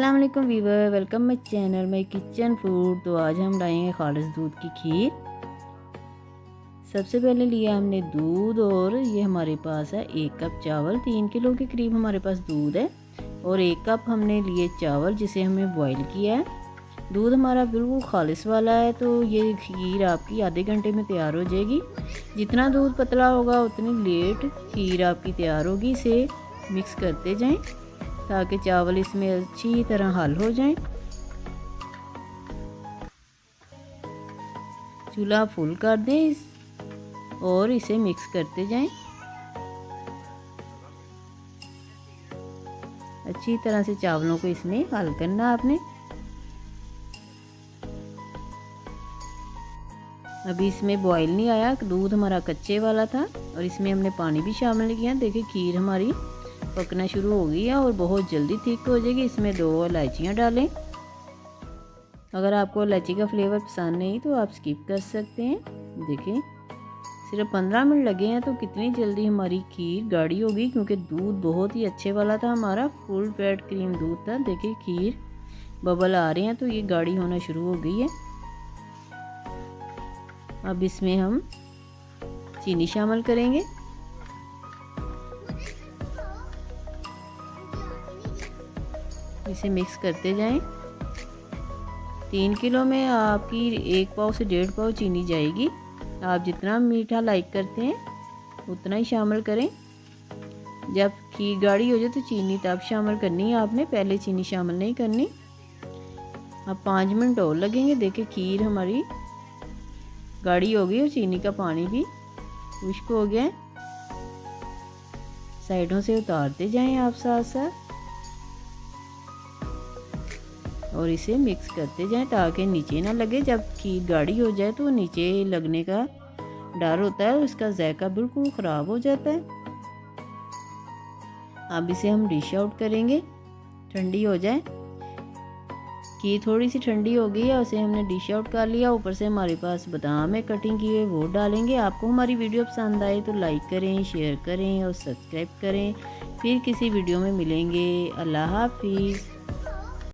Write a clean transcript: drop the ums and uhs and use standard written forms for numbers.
अस्सलाम वालेकुम viewer, welcome my channel my kitchen food. तो आज हम लाएंगे खालिस दूध की खीर। सबसे पहले लिया हमने दूध और ये हमारे पास है 1 कप चावल। 3 किलो के करीब हमारे पास दूध है और 1 कप हमने लिए चावल जिसे हमने बॉईल किया है। दूध हमारा बिल्कुल खालिस वाला है तो ये खीर आपकी आधे घंटे में तैयार हो जाएगी। जितना दूध पतला होगा उतनी लेट खीर आपकी तैयार होगी। इसे मिक्स करते जाएं ताकि चावल इसमें अच्छी तरह हल हो जाएं। चूल्हा फुल कर दें और इसे मिक्स करते जाएं। अच्छी तरह से चावलों को इसमें हल करना आपने। अभी इसमें बॉईल नहीं आया, दूध हमारा कच्चे वाला था और इसमें हमने पानी भी शामिल किया। देखिए खीर हमारी पकना शुरू हो गई है और बहुत जल्दी थिक हो जाएगी। इसमें 2 इलायचियाँ डालें। अगर आपको इलायची का फ्लेवर पसंद नहीं तो आप स्किप कर सकते हैं। देखिए सिर्फ 15 मिनट लगे हैं तो कितनी जल्दी हमारी खीर गाढ़ी हो गई, क्योंकि दूध बहुत ही अच्छे वाला था हमारा, फुल फैट क्रीम दूध था। देखिए खीर बबल आ रहे हैं तो ये गाढ़ी होना शुरू हो गई है। अब इसमें हम चीनी शामिल करेंगे। इसे मिक्स करते जाएं। 3 किलो में आपकी 1 पाव से 1.5 पाव चीनी जाएगी। आप जितना मीठा लाइक करते हैं उतना ही शामिल करें। जब खीर गाढ़ी हो जाए तो चीनी तब शामिल करनी है आपने, पहले चीनी शामिल नहीं करनी। अब 5 मिनट और लगेंगे। देखिए खीर हमारी गाढ़ी हो गई और चीनी का पानी भी खुश्क हो गया है। साइडों से उतारते जाएं आप साथ साथ और इसे मिक्स करते जाएं ताकि नीचे ना लगे। जब खीर गाढ़ी हो जाए तो नीचे लगने का डर होता है और इसका जायका बिल्कुल ख़राब हो जाता है। अब इसे हम डिश आउट करेंगे, ठंडी हो जाए। खीर थोड़ी सी ठंडी हो गई है, उसे हमने डिश आउट कर लिया। ऊपर से हमारे पास बादाम है कटिंग किए, वो डालेंगे। आपको हमारी वीडियो पसंद आए तो लाइक करें, शेयर करें और सब्सक्राइब करें। फिर किसी वीडियो में मिलेंगे। अल्लाह हाफिज़।